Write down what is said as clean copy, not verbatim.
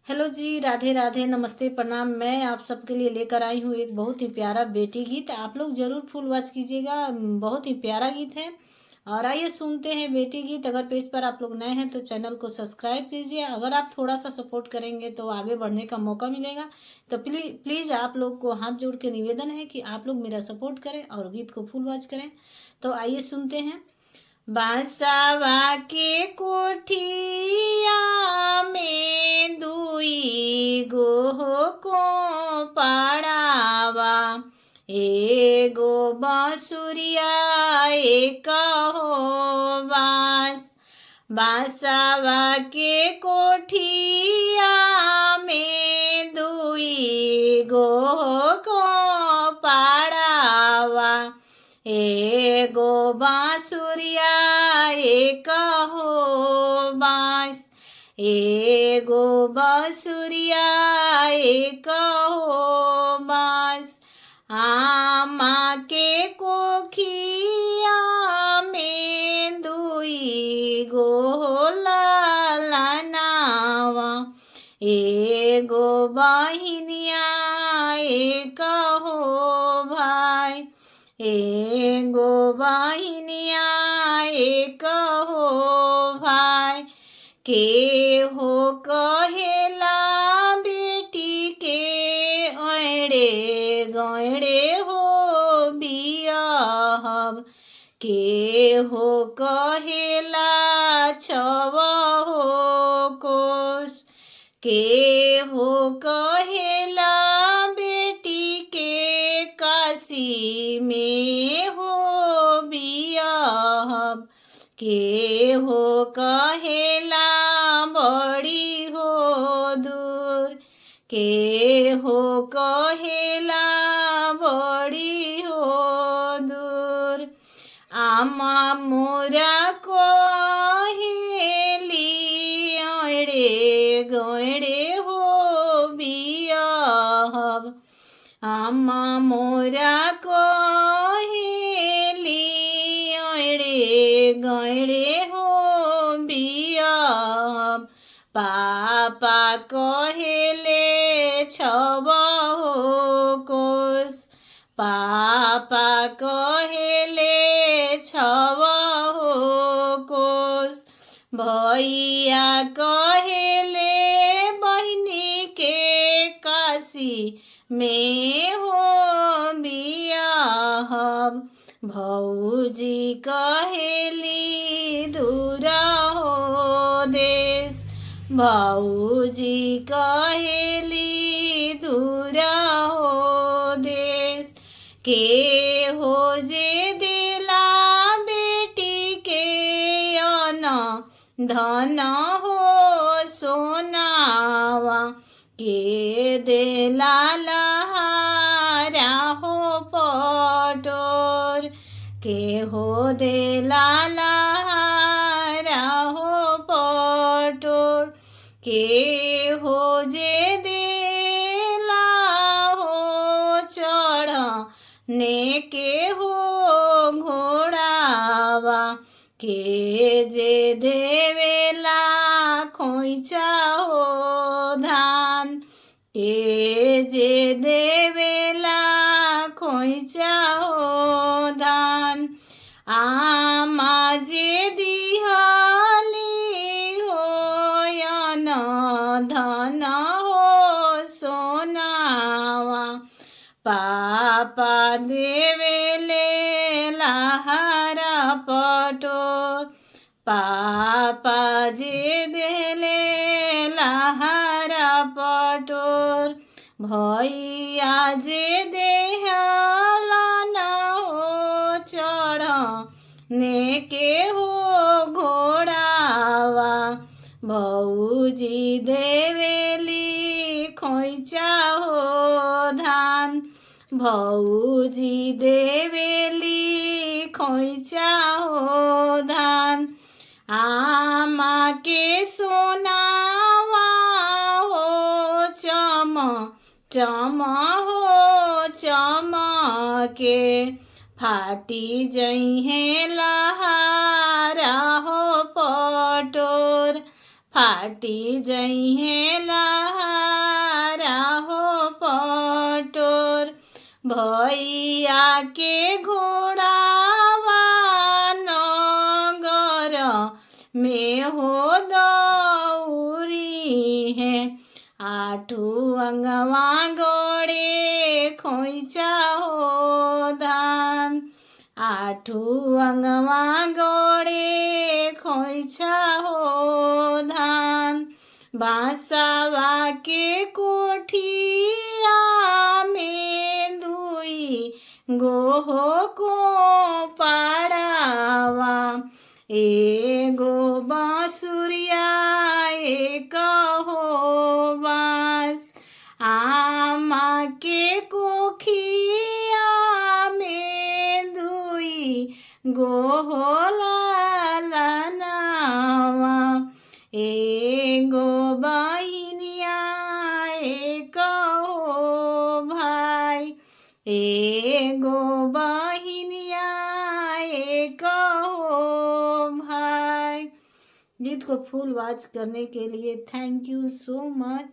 Hello जी, राधे राधे, नमस्ते, प्रणाम। मैं आप सबके लिए लेकर आई हूँ एक बहुत ही प्यारा बेटी गीत। आप लोग जरूर फुल वॉच कीजिएगा, बहुत ही प्यारा गीत है। और आइए सुनते हैं बेटी गीत। अगर पेज पर आप लोग नए हैं तो चैनल को सब्सक्राइब कीजिए। अगर आप थोड़ा सा सपोर्ट करेंगे तो आगे बढ़ने का मौका मिलेगा। तो प्लीज़ आप लोग को हाथ जोड़ के निवेदन है कि आप लोग मेरा सपोर्ट करें और गीत को फुल वॉच करें। तो आइए सुनते हैं। बांसवा के कोठिया में दुई गो को पड़ावा, एगो बांसुरिया एक हो बांस। बांसवा के कोठिया में दुई गो को पड़ावा, एगो बांसुरिया एक हो बांस। एगो बांसुरिया एक हो बांस। आमा के कोखिया में दुई गो लालनावा, एगो बहिनिया एक हो भाई। एगो बहिनिया एक हो भाई। के हो कहेला बेटी के अड़े गड़े हो बियाहब, के हो कहेला छव हो कोस। के हो कहेला बेटी के काशी में हो बियाहब, के हो कहेला बड़ी हो दूर। के हो कहेला बड़ी हो दूर। आमा मोरा कहेली अड़े गड़े हो बियाहब। आमा मोरा कहेली अड़े गड़े हो बियाहब। पापा कहेले छव हो कोस। पापा कहेले छव हो कोस। भैया कहेले बहिनी के काशी में हो बियाहब। भौजी कहेली दूरा हो देश। भौजी कहेली दूरा हो देश। के हो जे दिला बेटी के अन धन हो सोनावा, के देला लहारा हो पटोर। के हो देला लहारा हो पटोर। के हो जे देला हो चढ़ने के हो घोड़ावा, के जे देवेला खोइचा हो धान। के जे देवेला खोइचा हो धान। आमा जे दिहली हो यन धन हो सोनावा, पापा देवेले लहारा पटोर। पापा जे देले लहारा पटोर। भैया जे देहला न हो चढ़ने के हो घोड़ावा, भौजी देवेली खोइचा हो धान। भौजी देवेली खोइचा हो धान। आमा के सोनावा हो चम हो चमके, फाटी जइहे लहारा हो पटोर। फाटी जई है लहारा हो पटोर भैया के घोड़ावा नगर में हो दौरी है आठू अंगवा गोड़े खोइचा हो धान आठू अंगवा गोड़े खोइचा हो धान बांसवा के कोठिया में दुई गोहो को पाड़ावा एगो बांसुरिया एक हो बांस आमा के कोखिया में दुई गोहो लालनावा एगो बहिनिया एक हो भाई एगो बहिनिया एक हो भाई। गीत को फुल वॉच करने के लिए थैंक यू सो मच।